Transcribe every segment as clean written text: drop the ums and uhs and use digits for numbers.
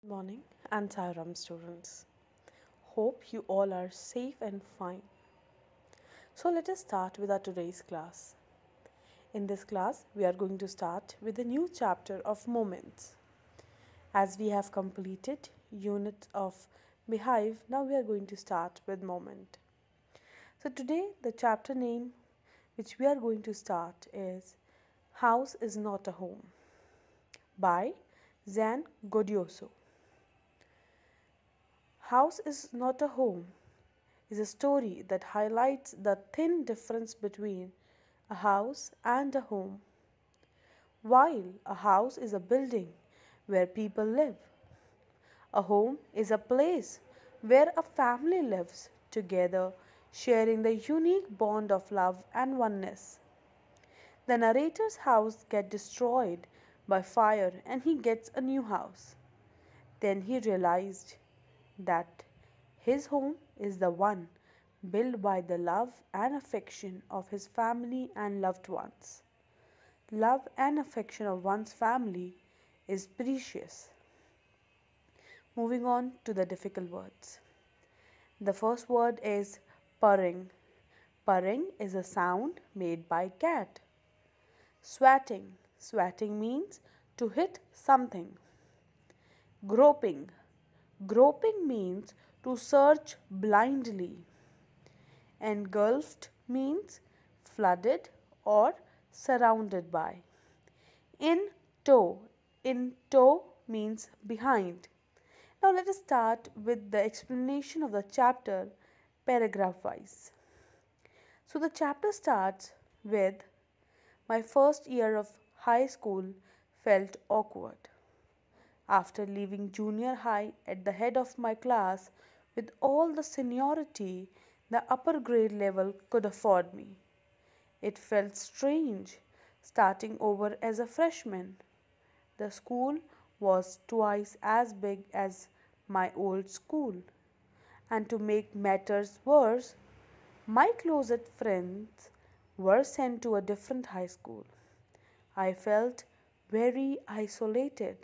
Morning and Sairam students. Hope you all are safe and fine. So let us start with our today's class. In this class, we are going to start with a new chapter of moments. As we have completed unit of behave, now we are going to start with moment. So today the chapter name which we are going to start is House is not a home by Zan Godioso. House is not a home is a story that highlights the thin difference between a house and a home. While a house is a building where people live, a home is a place where a family lives together, sharing the unique bond of love and oneness. The narrator's house gets destroyed by fire and he gets a new house. Then he realized that his home is the one built by the love and affection of his family and loved ones. Love and affection of one's family is precious. Moving on to the difficult words. The first word is purring. Purring is a sound made by cat. Swatting. Swatting means to hit something. Groping. Groping means to search blindly. Engulfed means flooded or surrounded by. In tow. In tow means behind. Now let us start with the explanation of the chapter paragraph wise. So the chapter starts with my first year of high school felt awkward. After leaving junior high at the head of my class with all the seniority the upper grade level could afford me, it felt strange starting over as a freshman. The school was twice as big as my old school, and to make matters worse, my closest friends were sent to a different high school. I felt very isolated.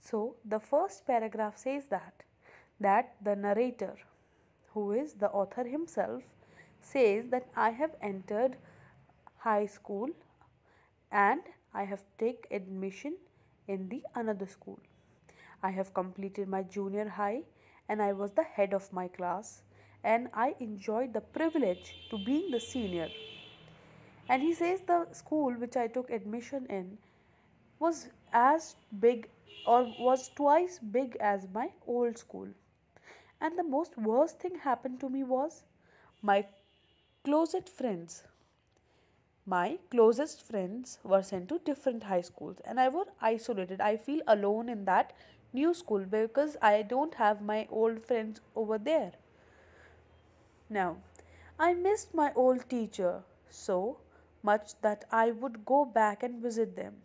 So the first paragraph says that the narrator, who is the author himself, says that I have entered high school and I have taken admission in the another school. I have completed my junior high and I was the head of my class and I enjoyed the privilege to being the senior. And he says the school which I took admission in was as big or was twice big as my old school. And the most worst thing happened to me was my closest friends. My closest friends were sent to different high schools and I was isolated. I feel alone in that new school because I don't have my old friends over there. Now, I missed my old teacher so much that I would go back and visit them.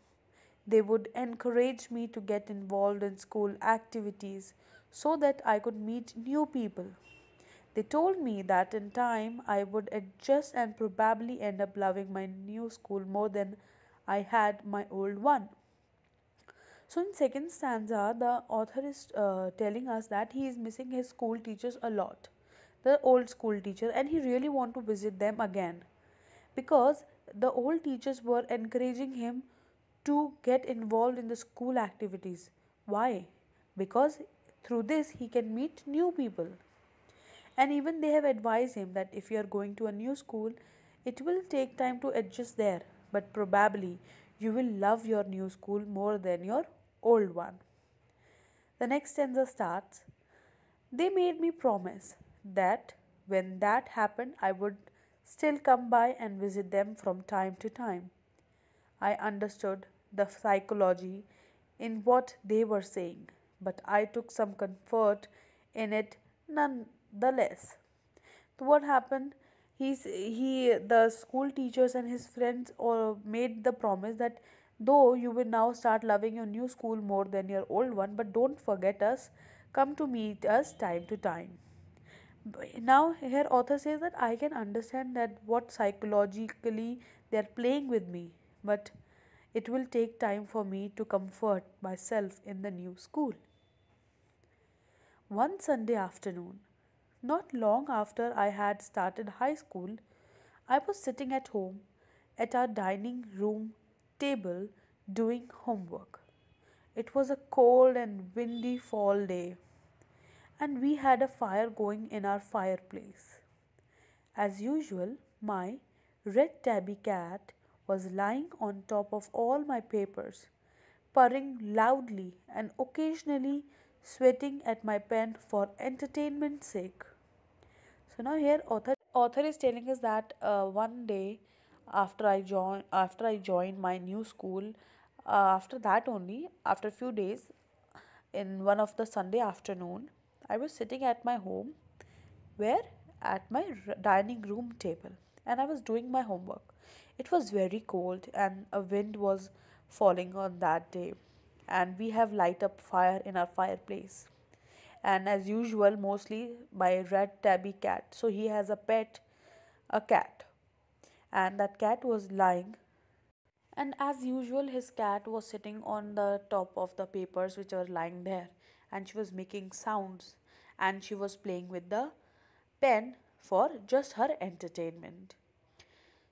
They would encourage me to get involved in school activities so that I could meet new people. They told me that in time I would adjust and probably end up loving my new school more than I had my old one. So in second stanza, the author is telling us that he is missing his school teachers a lot, the old school teacher, and he really want to visit them again because the old teachers were encouraging him to get involved in the school activities. Why? Because through this he can meet new people. And even they have advised him that if you are going to a new school, it will take time to adjust there, but probably you will love your new school more than your old one. The next stanza starts. They made me promise that when that happened, I would still come by and visit them from time to time. I understood the psychology in what they were saying, but I took some comfort in it nonetheless. So what happened? The school teachers and his friends all made the promise that though you will now start loving your new school more than your old one, but don't forget us, come to meet us time to time. Now here author says that I can understand that what psychologically they are playing with me, but it will take time for me to comfort myself in the new school. One Sunday afternoon, not long after I had started high school, I was sitting at home at our dining room table doing homework. It was a cold and windy fall day, and we had a fire going in our fireplace. As usual, my red tabby cat was lying on top of all my papers, purring loudly and occasionally sweating at my pen for entertainment's sake. So now here author is telling us that one day after I joined my new school, after that only after a few days, in one of the Sunday afternoon, I was sitting at my home, where at my dining room table, and I was doing my homework. It was very cold and a wind was falling on that day, and we have light up fire in our fireplace. And as usual, mostly my red tabby cat. So he has a pet, a cat, and that cat was lying. And as usual, his cat was sitting on the top of the papers which were lying there, and she was making sounds, and she was playing with the pen for just her entertainment.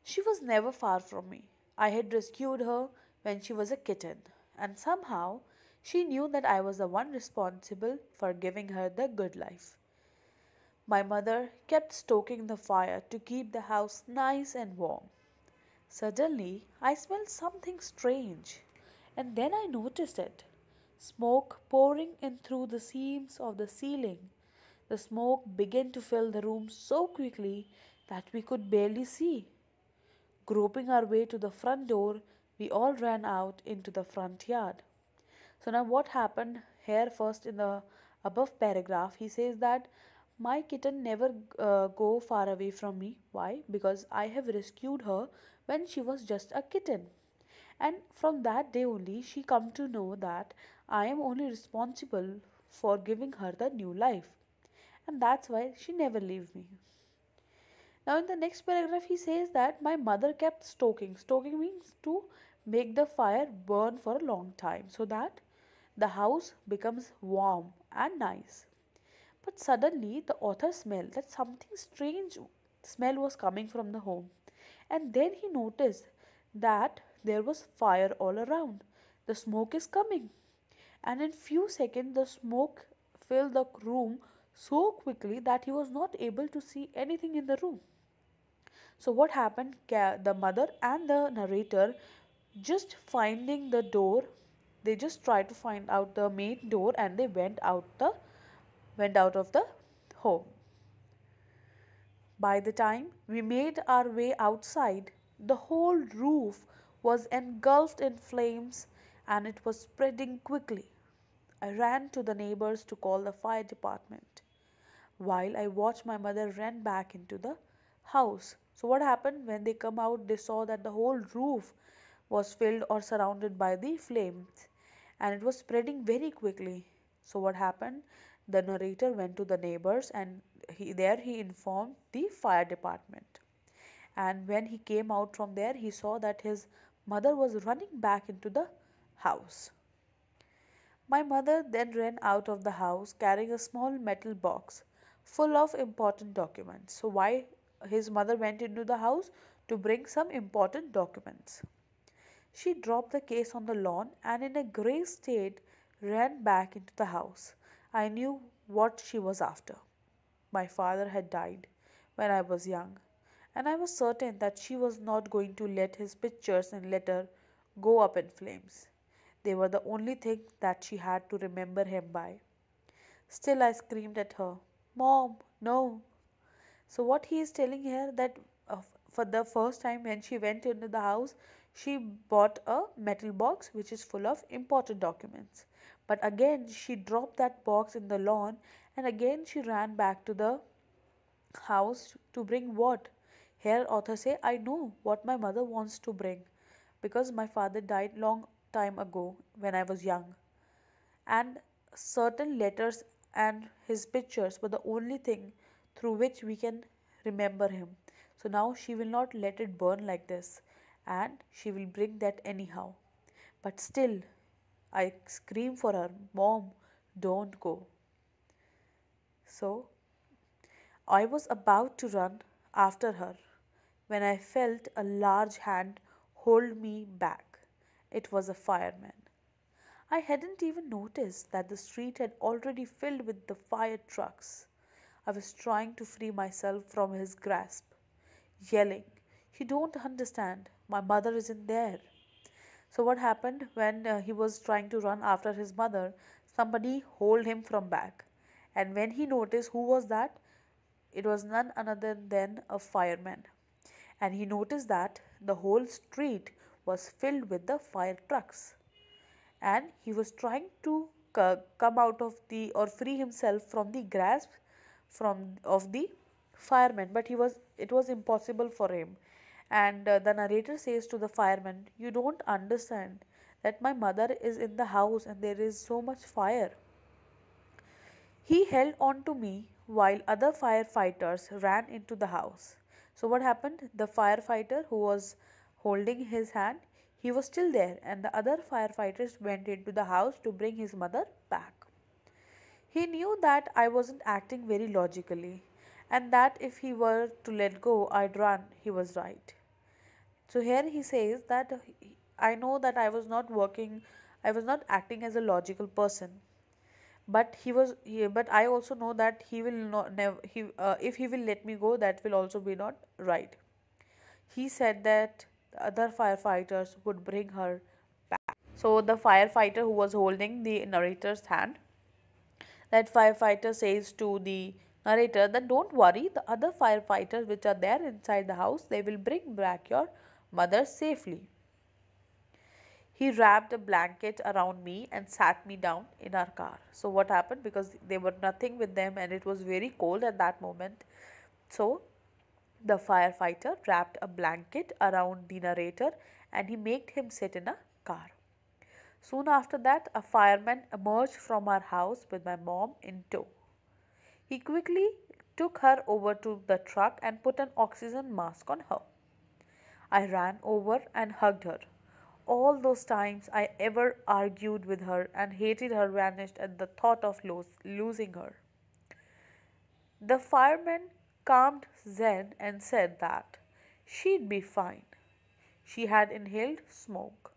She was never far from me. I had rescued her when she was a kitten, and somehow she knew that I was the one responsible for giving her the good life. My mother kept stoking the fire to keep the house nice and warm. Suddenly, I smelled something strange, and then I noticed it. Smoke pouring in through the seams of the ceiling. The smoke began to fill the room so quickly that we could barely see. Groping our way to the front door, we all ran out into the front yard. So now what happened here first in the above paragraph, he says that my kitten never go far away from me. Why? Because I have rescued her when she was just a kitten. And from that day only she come to know that I am only responsible for giving her the new life. And that's why she never leave me. Now, in the next paragraph, he says that my mother kept stoking. Stoking means to make the fire burn for a long time so that the house becomes warm and nice. But suddenly, the author smelled that something strange smell was coming from the home. And then he noticed that there was fire all around. The smoke is coming. And in few seconds, the smoke filled the room so quickly that he was not able to see anything in the room. So, what happened? The mother and the narrator just finding the door, they just tried to find out the main door, and they went out of the home. By the time we made our way outside, the whole roof was engulfed in flames and it was spreading quickly. I ran to the neighbors to call the fire department. While I watched, my mother ran back into the house. So, what happened when they come out? They saw that the whole roof was filled or surrounded by the flames, and it was spreading very quickly. So, what happened? The narrator went to the neighbors, and he informed the fire department. And when he came out from there, he saw that his mother was running back into the house. My mother then ran out of the house carrying a small metal box full of important documents. So, why his mother went into the house? To bring some important documents. She dropped the case on the lawn and, in a grey state, ran back into the house. I knew what she was after. My father had died when I was young, and I was certain that she was not going to let his pictures and letter go up in flames. They were the only thing that she had to remember him by. Still, I screamed at her, "Mom, no!" So, what he is telling here that for the first time when she went into the house, she bought a metal box which is full of important documents. But again, she dropped that box in the lawn, and again she ran back to the house to bring what? Here author say, I know what my mother wants to bring, because my father died long time ago when I was young, and certain letters and his pictures were the only thing through which we can remember him. So now she will not let it burn like this, and she will bring that anyhow. But still, I scream for her, Mom, don't go. So I was about to run after her when I felt a large hand hold me back. It was a fireman. I hadn't even noticed that the street had already filled with the fire trucks. I was trying to free myself from his grasp, yelling, "You don't understand. My mother isn't there." So, what happened when he was trying to run after his mother? Somebody hold him from back. And when he noticed who was that, it was none other than a fireman. And he noticed that the whole street was filled with the fire trucks, and he was trying to come out of the or free himself from the grasp from of the fireman, but it was impossible for him. And the narrator says to the fireman, "You don't understand that my mother is in the house and there is so much fire." He held on to me while other firefighters ran into the house. So, what happened? The firefighter who was holding his hand, he was still there, and the other firefighters went into the house to bring his mother back. He knew that I wasn't acting very logically, and that if he were to let go, I'd run. He was right. So, here he says that I know that I was not acting as a logical person, but I also know that he will not never he if he will let me go, that will also be not right. He said that the other firefighters would bring her back. So the firefighter who was holding the narrator's hand, that firefighter says to the narrator that don't worry, the other firefighters which are there inside the house, they will bring back your mother safely. He wrapped a blanket around me and sat me down in our car. So, what happened? Because they were nothing with them and it was very cold at that moment. So, the firefighter wrapped a blanket around the narrator and he made him sit in a car. Soon after that, a fireman emerged from our house with my mom in tow. He quickly took her over to the truck and put an oxygen mask on her. I ran over and hugged her. All those times I ever argued with her and hated her vanished at the thought of losing her. The fireman calmed Zen and said that she'd be fine. She had inhaled smoke.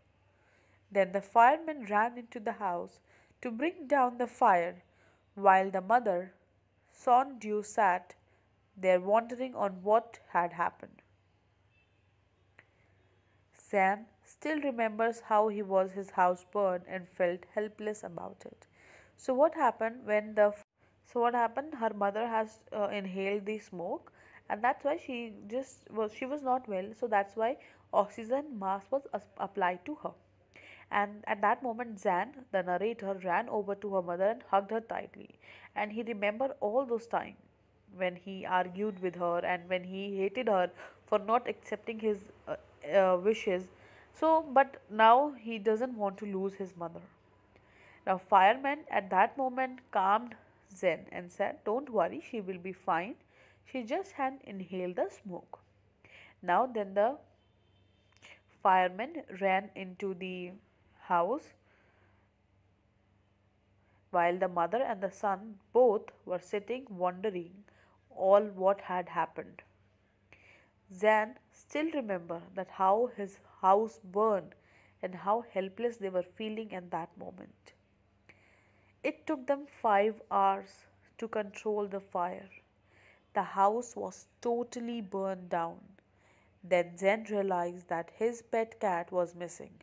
Then the fireman ran into the house to bring down the fire, while the mother, Sondu, sat there wondering on what had happened. Zan still remembers how his house burned and felt helpless about it. So what happened when the so what happened? Her mother has inhaled the smoke, and that's why she was not well. So that's why oxygen mask was applied to her. And at that moment, Zan, the narrator, ran over to her mother and hugged her tightly. And he remembered all those times when he argued with her and when he hated her for not accepting his wishes. So, but now he doesn't want to lose his mother. Now, fireman at that moment calmed Zen and said, "Don't worry, she will be fine. She just had inhaled the smoke." Now, then the fireman ran into the house while the mother and the son both were sitting wondering all what had happened. Zan still remembered that how his house burned and how helpless they were feeling at that moment. It took them 5 hours to control the fire. The house was totally burned down. Then Zen realized that his pet cat was missing.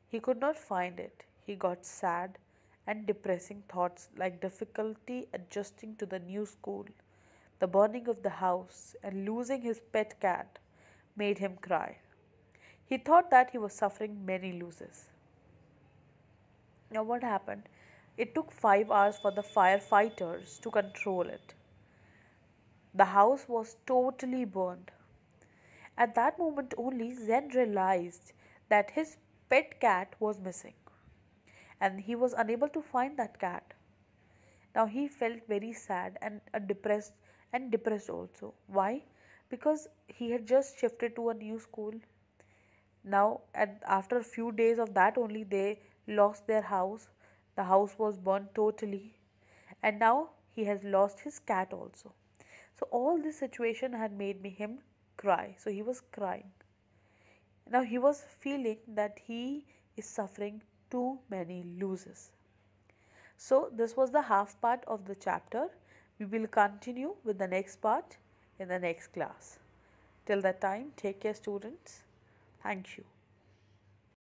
He could not find it. He got sad and depressing thoughts like difficulty adjusting to the new school, the burning of the house, and losing his pet cat made him cry. He thought that he was suffering many losses. Now, what happened? It took 5 hours for the firefighters to control it. The house was totally burned. At that moment only, Zen realized that his pet cat was missing and he was unable to find that cat. Now he felt very sad and depressed also. Why? Because he had just shifted to a new school. Now after a few days of that only they lost their house. The house was burned totally. And now he has lost his cat also. So all this situation had made me him cry. So he was crying. Now he was feeling that he is suffering too many losses. So this was the half part of the chapter. We will continue with the next part in the next class. Till that time, take care students. Thank you.